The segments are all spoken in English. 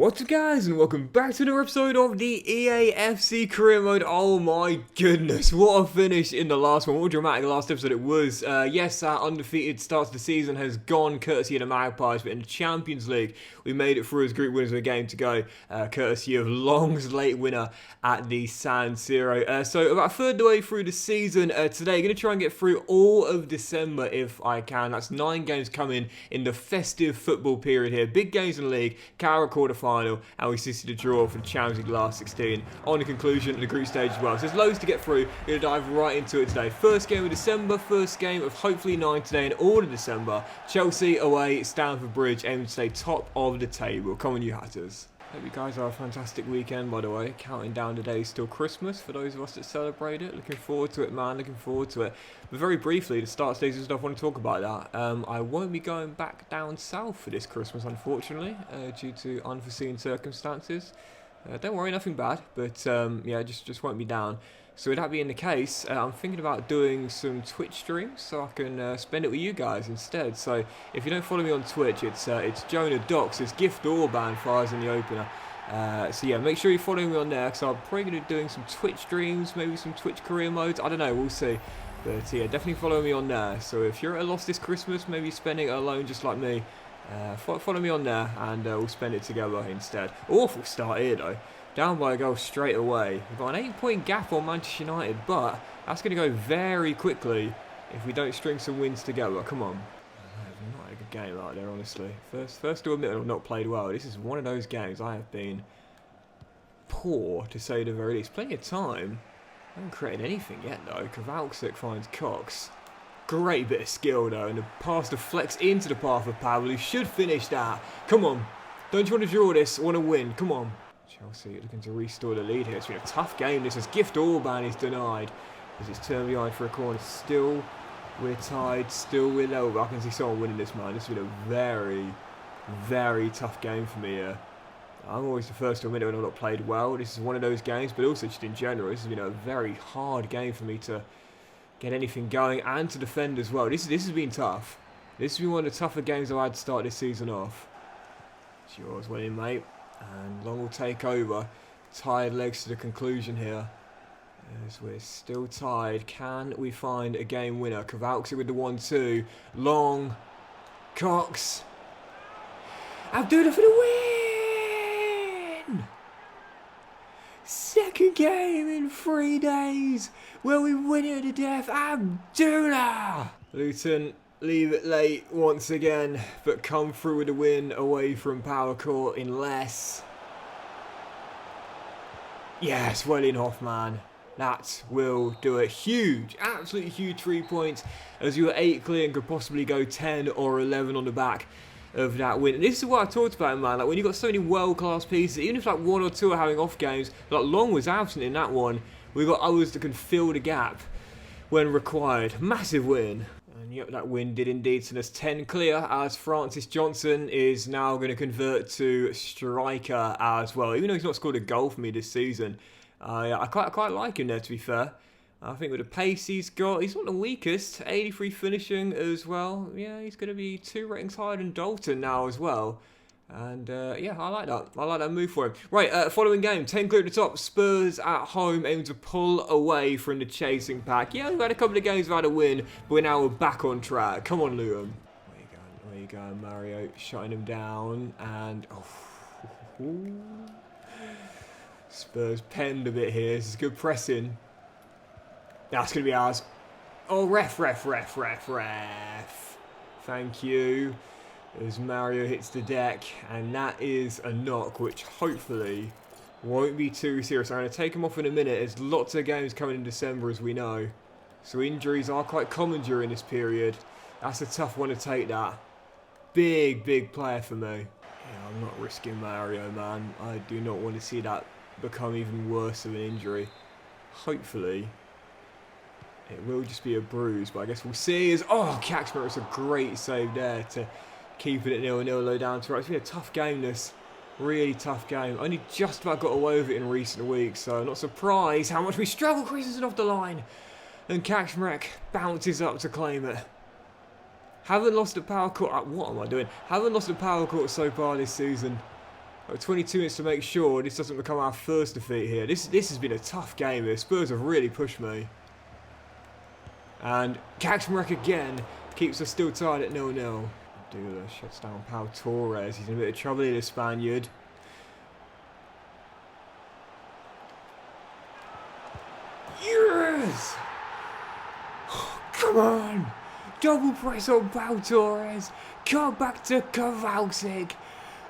What's up guys, and welcome back to another episode of the EAFC career mode. Oh my goodness, what a finish in the last one. What a dramatic last episode it was. Yes, our undefeated start to the season has gone courtesy of the Magpies, but in the Champions League we made it through as group winners with a game to go, courtesy of Long's late winner at the San Siro. So about a third of the way through the season today, going to try and get through all of December if I can. That's 9 games coming in the festive football period here. Big games in the league, Carrow quarter-final, and we see the draw for the Champions League last 16 on the conclusion of the group stage as well. So there's loads to get through. We're going to dive right into it today. First game of December, first game of hopefully 9 today in all of December. Chelsea away, Stamford Bridge, aiming to stay top of the table. Come on, you Hatters. Hope you guys have a fantastic weekend, by the way. Counting down the days till Christmas for those of us that celebrate it. Looking forward to it, man. Looking forward to it. But very briefly, the start stages and stuff, I want to talk about that. I won't be going back down south for this Christmas, unfortunately, due to unforeseen circumstances. Don't worry, nothing bad, but yeah, just won't be down. So with that being the case, I'm thinking about doing some Twitch streams so I can spend it with you guys instead. So if you don't follow me on Twitch, it's JonaDocks. It's gift or ban fires in the opener. So yeah, make sure you follow me on there because I'm probably going to be doing some Twitch streams, maybe some Twitch career modes. I don't know, we'll see. But yeah, definitely follow me on there. So if you're at a loss this Christmas, maybe spending it alone just like me, follow me on there and we'll spend it together instead. Awful start here though. Down by a goal straight away. We've got an 8-point gap on Manchester United, but that's going to go very quickly if we don't string some wins together. Come on. Not had a good game out there, honestly. First to admit I've not played well. This is one of those games I have been poor, to say the very least. Plenty of time. I haven't created anything yet, though. Kowalczyk finds Cox. Great bit of skill, though, and the pass deflects into the path of Powell, who should finish that. Come on. Don't you want to draw this? I want to win. Come on. Chelsea looking to restore the lead here. It's been a tough game. This is Gift Orban is denied as it's turned behind for a corner. Still, we're tied. Still, we're low. I can see someone winning this, man. This has been a very, very tough game for me here. I'm always the first to admit it when I've not played well. This is one of those games, but also just in general, this has been a very hard game for me to get anything going and to defend as well. This has been tough. This has been one of the tougher games I've had to start this season off. It's yours, winning, mate. And Long will take over. Tied legs to the conclusion here. As we're still tied. Can we find a game winner? Kowalczyk with the 1-2. Long. Cox. Abdullah for the win! Second game in 3 days where we win it to death. Abdullah! Luton leave it late once again, but come through with a win away from Power Court in less. Yes, well in Hoffman. That will do it. Huge, absolutely huge 3 points as you were 8 clear and could possibly go 10 or 11 on the back of that win. And this is what I talked about, man. Like when you've got so many world-class pieces, even if like 1 or 2 are having off games, like Long was absent in that one, we've got others that can fill the gap when required. Massive win. And yep, that win did indeed send us 10 clear as Francis Johnson is now going to convert to striker as well. Even though he's not scored a goal for me this season, I quite like him there, to be fair. I think with the pace he's got, he's not the weakest. 83 finishing as well. Yeah, he's going to be 2 ratings higher than Dalton now as well. And yeah, I like that. I like that move for him. Right, following game, 10 clear at the top. Spurs at home aiming to pull away from the chasing pack. Yeah, we've had a couple of games without a win, but now we're back on track. Come on, Luton. Where you going, Mario? Shutting him down. And Spurs penned a bit here. This is good pressing. That's going to be ours. Oh, ref. Thank you. As Mario hits the deck, and that is a knock, which hopefully won't be too serious. I'm going to take him off in a minute. There's lots of games coming in December, as we know. So injuries are quite common during this period. That's a tough one to take, that. Big player for me. Yeah, I'm not risking Mario, man. I do not want to see that become even worse of an injury. Hopefully it will just be a bruise, but I guess we'll see. Kaczmarek, it's a great save there to keep it at 0-0 low down to right. It's been a tough game, this. Really tough game. Only just about got away with it in recent weeks, so not surprised how much we struggle. Creases off the line. And Kaczmarek bounces up to claim it. Haven't lost a power court. What am I doing? Haven't lost a power court so far this season. 22 minutes to make sure this doesn't become our first defeat here. This has been a tough game here. Spurs have really pushed me. And Kaczmarek again keeps us still tied at 0-0. Abdullah shuts down Pau Torres. He's in a bit of trouble here, the Spaniard. Yes! Come on! Double press on Pau Torres. Cut back to Kowalczyk.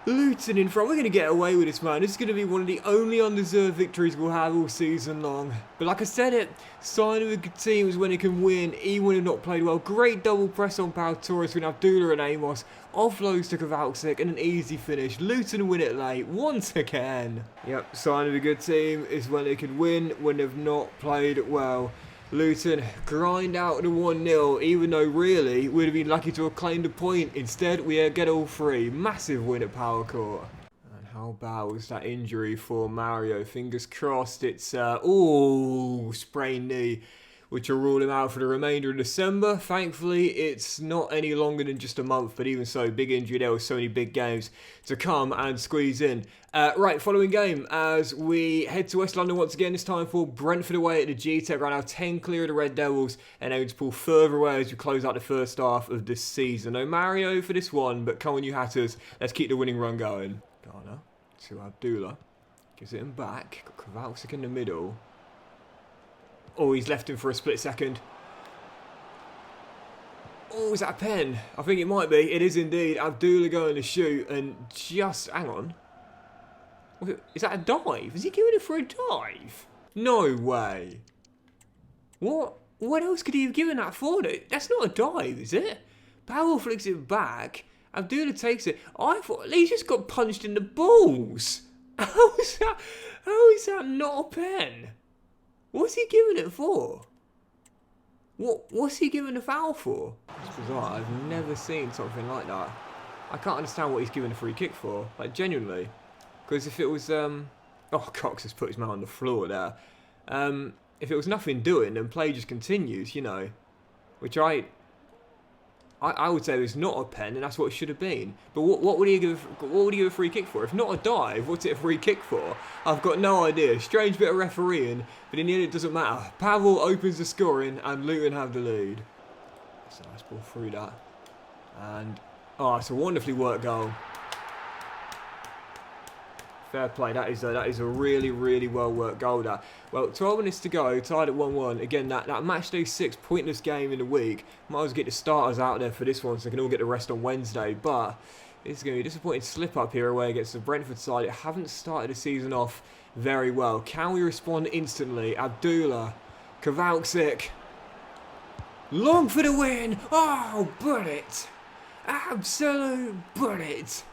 Luton in front. We're going to get away with this, man. This is going to be one of the only undeserved victories we'll have all season long. But like I said it, sign of a good team is when it can win, even when they've not played well. Great double press on Pau Torres with Abdullah and Amos. Offloads to Kowalczyk and an easy finish. Luton win it late once again. Yep, sign of a good team is when they can win, when they've not played well. Luton grind out the 1-0, even though really we'd have been lucky to have claimed a point. Instead, we get all three. Massive win at Power Court. And how bad was that injury for Mario? Fingers crossed it's, sprained knee, which will rule him out for the remainder of December. Thankfully, it's not any longer than just a month, but even so, big injury there with so many big games to come and squeeze in. Right, following game, as we head to West London once again, this time for Brentford away at the G-Tech. Right now, 10 clear of the Red Devils, and aim to pull further away as we close out the first half of this season. No Mario for this one, but come on you Hatters, let's keep the winning run going. Garner to Abdullah, gives it him back, got Kowalczyk in the middle. Oh, he's left him for a split second. Oh, is that a pen? I think it might be. It is indeed. Abdullah going to shoot and just... Hang on. Is that a dive? Is he giving it for a dive? No way. What else could he have given that for? That's not a dive, is it? Powell flicks it back. Abdullah takes it. I thought he just got punched in the balls. How is that not a pen? What's he giving it for? What's he giving the foul for? It's bizarre. I've never seen something like that. I can't understand what he's giving a free kick for. Like, genuinely. Because if it was... Oh, Cox has put his man on the floor there. If it was nothing doing, then play just continues, you know. Which I would say it's not a pen, and that's what it should have been. But what would he give a free kick for? If not a dive, what's it a free kick for? I've got no idea. Strange bit of refereeing, but in the end it doesn't matter. Pavel opens the scoring, and Luton have the lead. That's a nice ball through that. And, it's a wonderfully worked goal. Fair play, that is a really, really well worked goal there. Well, 12 minutes to go, tied at 1-1. Again, that match day 6 pointless game in the week. Might as well get the starters out there for this one so they can all get the rest on Wednesday. But it's going to be a disappointing slip up here away against the Brentford side. It haven't started the season off very well. Can we respond instantly? Abdullah, Kowalczyk, long for the win. Oh, bullet! Absolute bullet!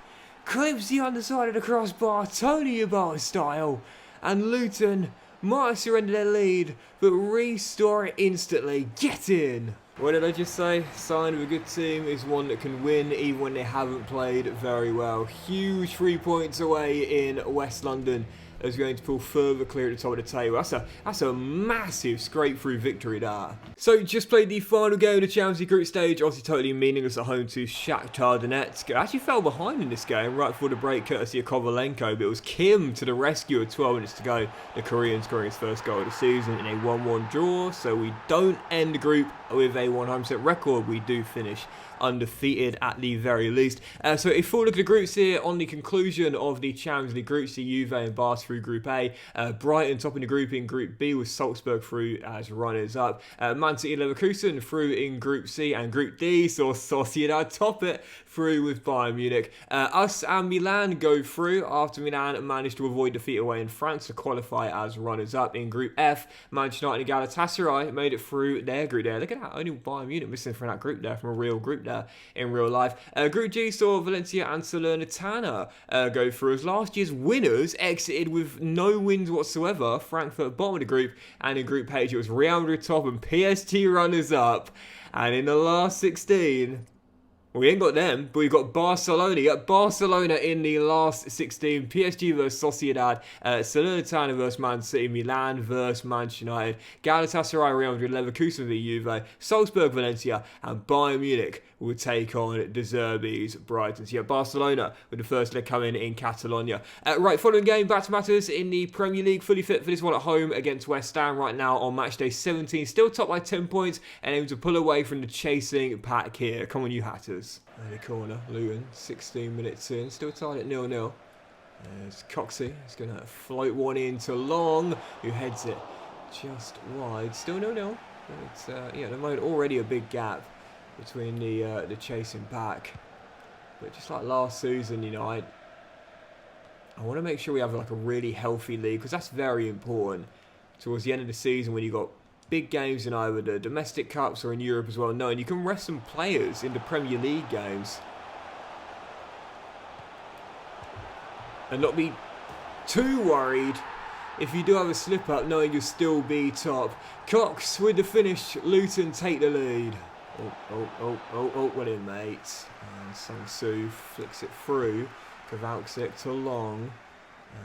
Clips the underside of the crossbar, Tony Yeboah style, and Luton might have surrendered their lead, but restore it instantly. Get in! What did I just say? Sign of a good team is one that can win even when they haven't played very well. Huge 3 points away in West London as we're going to pull further clear at the top of the table. That's a massive scrape through victory there. So just played the final game of the Champions League group stage, obviously totally meaningless at home to Shakhtar Donetsk. I actually fell behind in this game right before the break courtesy of Kovalenko, but it was Kim to the rescue at 12 minutes to go. The Korean scoring his first goal of the season in a 1-1 draw, so we don't end the group with a 100% record. We do finish undefeated at the very least. So a full look at the groups here on the conclusion of the Champions League groups. The Juve and Barca through Group A. Brighton topping the group in Group B with Salzburg through as runners up. Man City and Leverkusen through in Group C, and Group D saw Sociedad top it through with Bayern Munich. Us and Milan go through after Milan managed to avoid defeat away in France to qualify as runners up. In Group F, Manchester United and Galatasaray made it through their group there. Look at that, only Bayern Munich missing from that group there, from a real group there in real life. Group G saw Valencia and Salernitana go through as last year's winners exited with no wins whatsoever. Frankfurt bottom of the group, and in Group H it was Real Madrid top and PSG runners up. And in the last 16, we ain't got them, but we've got Barcelona. You got Barcelona in the last 16. PSG versus Sociedad. Salernitana versus Man City. Milan versus Manchester United. Galatasaray, Real Madrid, Leverkusen v Juve. Salzburg, Valencia. And Bayern Munich will take on De Zerbi's Brighton. So yeah, Barcelona with the first leg coming in Catalonia. Right, following game, back to matters in the Premier League. Fully fit for this one at home against West Ham right now on match day 17. Still top by 10 points and able to pull away from the chasing pack here. Come on, you Hatters. In the corner, Luton, 16 minutes in. Still tied at 0-0. There's Coxey. He's going to float one into Long, who heads it just wide. Still 0-0. It's yeah, at the moment already a big gap between the chasing pack. But just like last season, you know, I want to make sure we have like a really healthy league, because that's very important towards the end of the season when you've got big games in either the domestic cups or in Europe as well. No, and you can rest some players in the Premier League games and not be too worried if you do have a slip up, knowing you'll still be top. Cox with the finish. Luton take the lead. Oh, well in, mate. And Sang-Soo flicks it through. Kowalczyk to Long.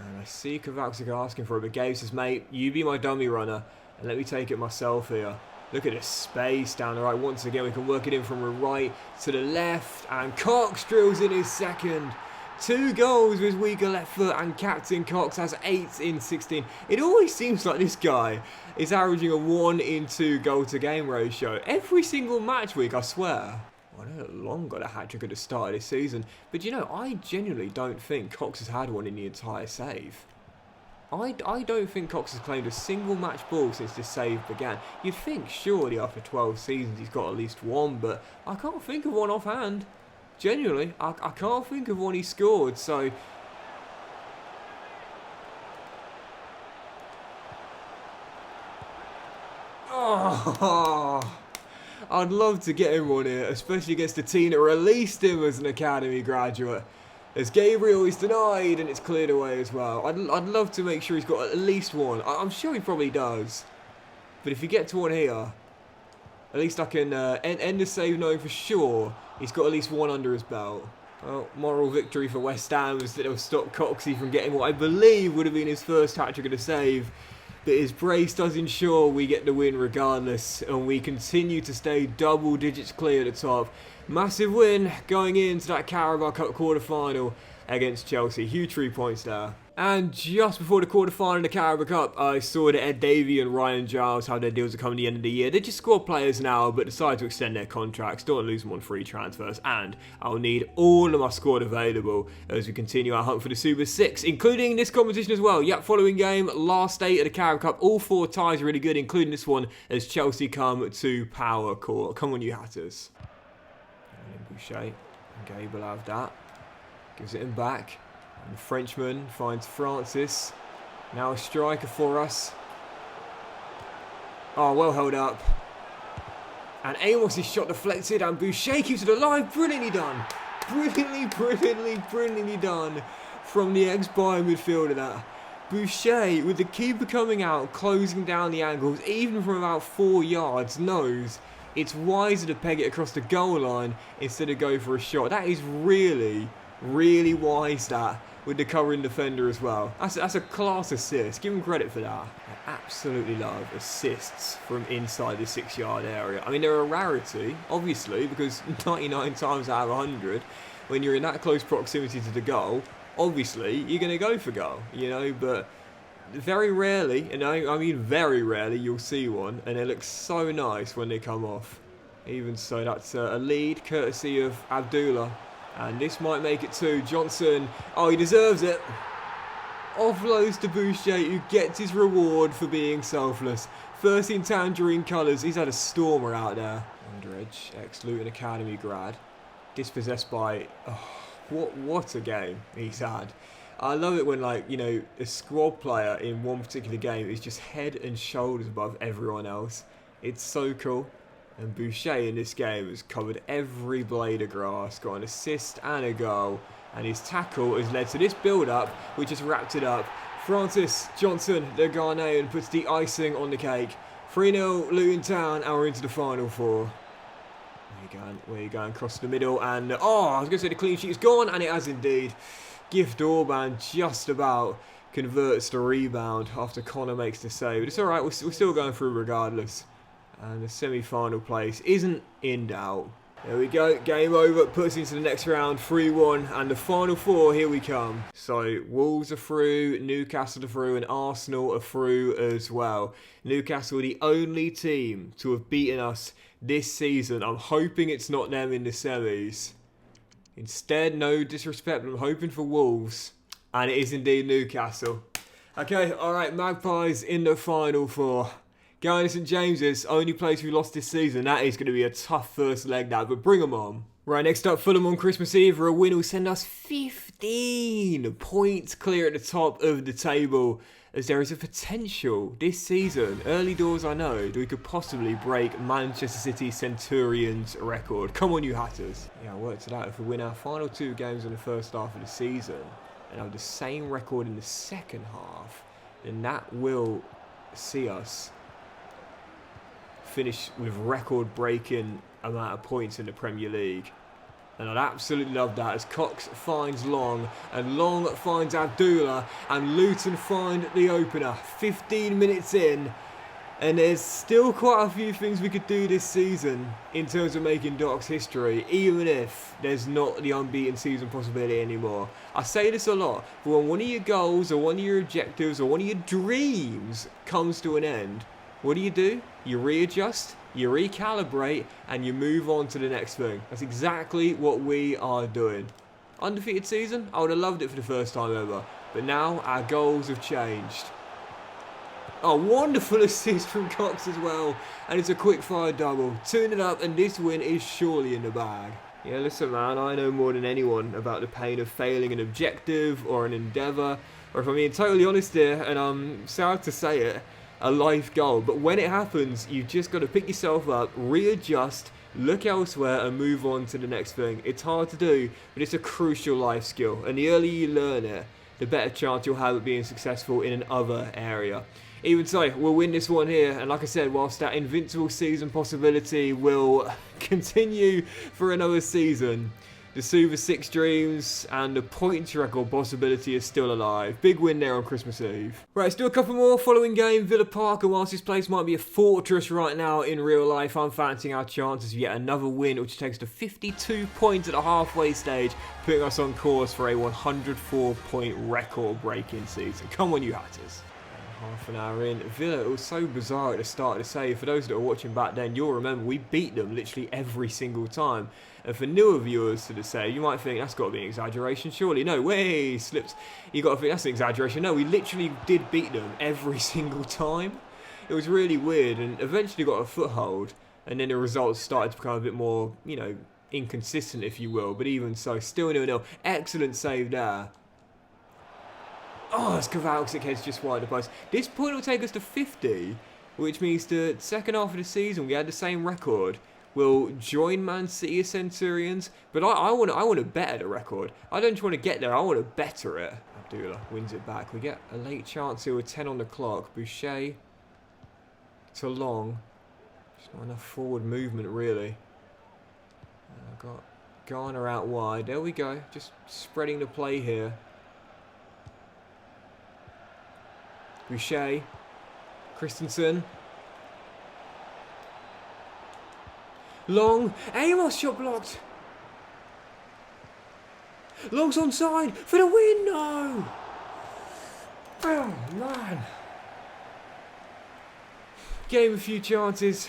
And I see Kowalczyk asking for it, but Gabe says, mate, you be my dummy runner and let me take it myself here. Look at this space down the right. Once again, we can work it in from the right to the left. And Cox drills in his second. 2 goals with his weaker left foot, and Captain Cox has 8 in 16. It always seems like this guy is averaging a 1 in 2 goal to game ratio every single match week, I swear. Well, I know that Long got a hat-trick at the start of this season, but you know, I genuinely don't think Cox has had one in the entire save. I don't think Cox has claimed a single match ball since this save began. You'd think surely after 12 seasons he's got at least one, but I can't think of one offhand. Genuinely, I can't think of one he scored, so... Oh, I'd love to get him on here, especially against the team that released him as an academy graduate. As Gabriel is denied and it's cleared away as well. I'd love to make sure he's got at least one. I'm sure he probably does. But if you get to one here, at least I can end the save knowing for sure he's got at least one under his belt. Well, moral victory for West Ham as that will stop Coxey from getting what I believe would have been his first hat-trick of the save. But his brace does ensure we get the win regardless, and we continue to stay double digits clear at the top. Massive win going into that Carabao Cup quarter-final against Chelsea. Huge 3 points there. And just before the quarter-final of the Carabao Cup, I saw that Ed Davey and Ryan Giles have their deals are coming at the end of the year. They're just squad players now, but decided to extend their contracts. Don't want to lose them on free transfers. And I'll need all of my squad available as we continue our hunt for the Super 6, including this competition as well. Yep, following game, last 8 of the Carabao Cup. All 4 ties are really good, including this one as Chelsea come to Power Court. Come on, you Hatters. And Boucher. And Gabe will have that. Gives it him back. And the Frenchman finds Francis. Now a striker for us. Oh, well held up. And Amos' shot deflected, and Boucher keeps it alive. Brilliantly done. Brilliantly done from the ex-Bayern midfielder that. Boucher, with the keeper coming out, closing down the angles, even from about 4 yards, knows it's wiser to peg it across the goal line instead of go for a shot. That is really wise, that, with the covering defender as well. That's a class assist. Give him credit for that. I absolutely love assists from inside the 6-yard area. I mean, they're a rarity, obviously, because 99 times out of 100, when you're in that close proximity to the goal, obviously, you're going to go for goal, you know, but very rarely, and I mean very rarely, you'll see one, and it looks so nice when they come off. Even so, that's a lead courtesy of Abdullah. And this might make it 2. Johnson, oh, he deserves it. Offloads to Boucher, who gets his reward for being selfless. First in Tangerine colours, he's had a stormer out there. Underedge, ex-Luton Academy grad. Dispossessed by, oh, what a game he's had. I love it when, like, you know, a squad player in one particular game is just head and shoulders above everyone else. It's so cool. And Boucher in this game has covered every blade of grass, got an assist and a goal, and his tackle has led to this build-up, which has wrapped it up. Francis Johnson, the Ghanaian, puts the icing on the cake. 3-0 Luton Town, and we're into the final 4. Where you going? Across the middle, and oh, I was going to say the clean sheet is gone, and it has indeed. Gift Orban just about converts the rebound after Connor makes the save. But it's alright, we're still going through regardless. And the semi-final place isn't in doubt. There we go, game over, puts into the next round, 3-1, and the final four, here we come. So, Wolves are through, Newcastle are through, and Arsenal are through as well. Newcastle are the only team to have beaten us this season. I'm hoping it's not them in the semis. Instead, no disrespect, but I'm hoping for Wolves, and it is indeed Newcastle. Okay, alright, Magpies in the final four. Going to St James's, only place we lost this season. That is going to be a tough first leg now, but bring them on. Right, next up, Fulham on Christmas Eve. A win will send us 15 points clear at the top of the table, as there is a potential this season, early doors I know, that we could possibly break Manchester City Centurions record. Come on, you Hatters. Yeah, I worked it out. If we win our final 2 games in the first half of the season and have the same record in the second half, then that will see us finish with record-breaking amount of points in the Premier League. And I'd absolutely love that, as Cox finds Long, and Long finds Abdullah, and Luton find the opener. 15 minutes in, and there's still quite a few things we could do this season in terms of making Docks history, even if there's not the unbeaten season possibility anymore. I say this a lot, but when one of your goals, or one of your objectives, or one of your dreams comes to an end, what do? You readjust, you recalibrate, and you move on to the next thing. That's exactly what we are doing. Undefeated season? I would have loved it for the first time ever. But now, our goals have changed. Oh, wonderful assist from Cox as well. And it's a quick-fire double. Tune it up, and this win is surely in the bag. Yeah, listen, man, I know more than anyone about the pain of failing an objective or an endeavour. Or if I'm being totally honest here, and I'm sad to say it, a life goal. But when it happens, you've just got to pick yourself up, readjust, look elsewhere, and move on to the next thing. It's hard to do, but it's a crucial life skill, and the earlier you learn it, the better chance you'll have of being successful in another area. Even so, we'll win this one here, and like I said, whilst that invincible season possibility will continue for another season, the Super 6 dreams and the points record possibility is still alive. Big win there on Christmas Eve. Right, let's do a couple more. Following game, Villa Park, and whilst this place might be a fortress right now in real life, I'm fancying our chances of yet another win, which takes us to 52 points at the halfway stage, putting us on course for a 104-point record-breaking season. Come on, you Hatters. Half an hour in. Villa, it was so bizarre at the start to say. For those that are watching back then, you'll remember we beat them literally every single time. And for newer viewers to say, you might think that's got to be an exaggeration, surely. No, way, slips. You got to think that's an exaggeration. No, we literally did beat them every single time. It was really weird, and eventually got a foothold, and then the results started to become a bit more, you know, inconsistent, if you will. But even so, still 0-0. Excellent save there. Oh, it's Kowalczyk heads just wide the post. This point will take us to 50, which means the second half of the season we had the same record. We'll join Man City as Centurions, but I want to better the record. I don't just want to get there, I want to better it. Abdullah wins it back. We get a late chance here with 10 on the clock. Boucher to Long. Just not enough forward movement, really. I've got Garner out wide. There we go. Just spreading the play here. Boucher, Christensen, Long, Amos shot blocked. Long's onside for the win, no! Oh man. Gave a few chances.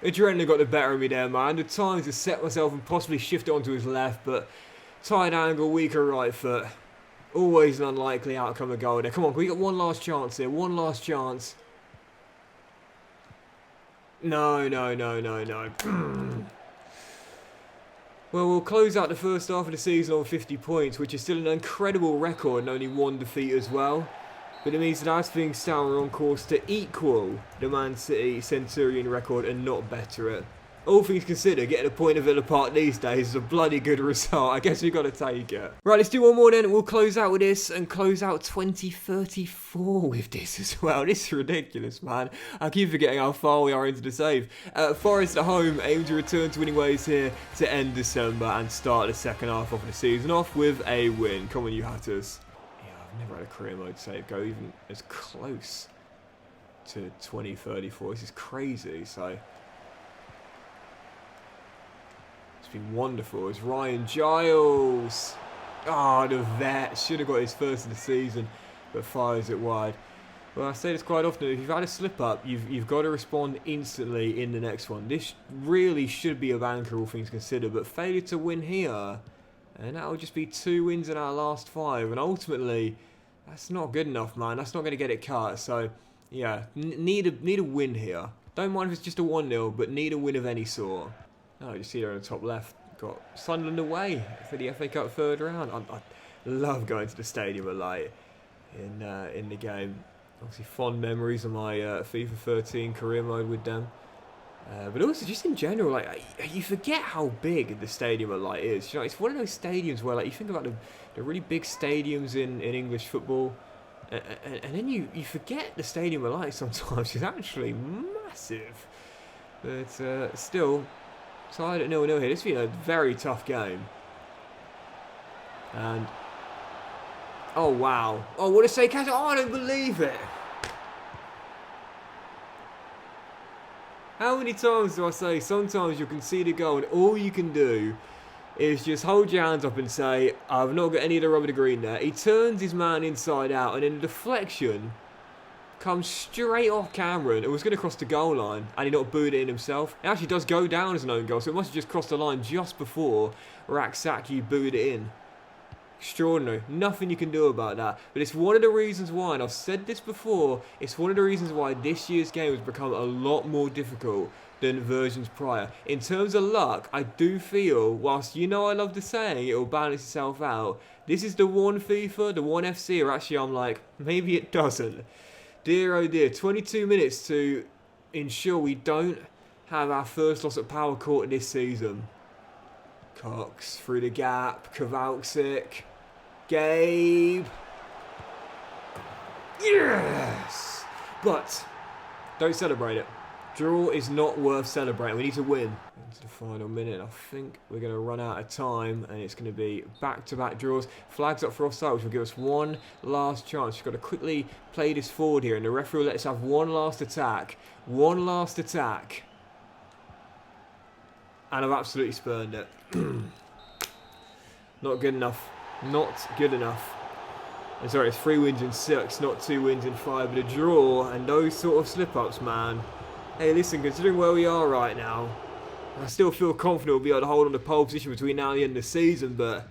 Adrenaline got the better of me there, man. The time to set myself and possibly shift it onto his left, but tight angle, weaker right foot. Always an unlikely outcome of goal there. Come on, can we get one last chance here? One last chance. No. Well, we'll close out the first half of the season on 50 points, which is still an incredible record and only one defeat as well. But it means that as things stand, we're on course to equal the Man City Centurion record and not better it. All things considered, getting a point at Villa Park these days is a bloody good result. I guess we've got to take it. Right, let's do one more then, and we'll close out with this and close out 2034 with this as well. This is ridiculous, man. I keep forgetting how far we are into the save. Forest at home aim to return to winning ways here to end December and start the second half of the season off with a win. Come on, you Hatters. Yeah, I've never had a career mode save go even as close to 2034. This is crazy, so... been wonderful. It's Ryan Giles. Ah, the vet. Should have got his first of the season, but fires it wide. Well, I say this quite often. If you've had a slip-up, you've got to respond instantly in the next one. This really should be a banker, all things considered, but failure to win here, and that will just be 2 wins in our last 5, and ultimately, that's not good enough, man. That's not going to get it cut, so, yeah, need a win here. Don't mind if it's just a 1-0, but need a win of any sort. Oh, you see there on the top left, got Sunderland away for the FA Cup 3rd round. I love going to the stadium at light in the game. Obviously, fond memories of my FIFA 13 career mode with them. But also, just in general, like you forget how big the stadium at light is. You know, it's one of those stadiums where, like, you think about the really big stadiums in English football, and then you forget the stadium at light sometimes. It's actually massive. But still, tied at 0-0 here. This has been a very tough game. And oh wow! Oh, what a save! Oh, I don't believe it! How many times do I say sometimes you'll concede a goal and all you can do is just hold your hands up and say, I've not got any of the rubber to green there. He turns his man inside out and then the deflection comes straight off Cameron. It was going to cross the goal line and he not booed it in himself. It actually does go down as an own goal, so it must have just crossed the line just before Raksaki booed it in. Extraordinary. Nothing you can do about that. But it's one of the reasons why, and I've said this before, it's one of the reasons why this year's game has become a lot more difficult than versions prior. In terms of luck, I do feel, whilst you know I love the saying, it will balance itself out, this is the one FIFA, the one FC, or actually I'm like, maybe it doesn't. Dear oh dear, 22 minutes to ensure we don't have our first loss at Power Court this season. Cox through the gap, Kowalczyk. Gabe. Yes! But don't celebrate it. Draw is not worth celebrating. We need to win. Into the final minute. I think we're going to run out of time and it's going to be back-to-back draws. Flags up for offside, which will give us one last chance. We've got to quickly play this forward here and the referee will let us have one last attack. One last attack. And I've absolutely spurned it. Not good enough. Not good enough. I'm sorry, it's 3 wins in 6, not 2 wins in 5, but a draw and those sort of slip-ups, man. Hey, listen, considering where we are right now, I still feel confident we'll be able to hold on to pole position between now and the end of the season, but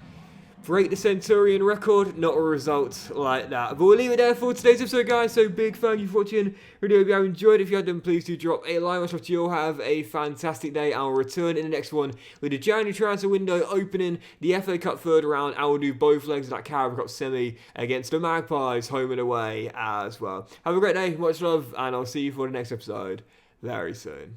break the Centurion record, not a result like that. But we'll leave it there for today's episode, guys. So big thank you for watching. Really hope you have enjoyed. If you have done, please do drop a like. Much love to you all. Have a fantastic day. I'll return in the next one with the January transfer window opening, the FA Cup 3rd round. I will do both legs of that Carabao Cup semi against the Magpies, home and away as well. Have a great day. Much love, and I'll see you for the next episode very soon.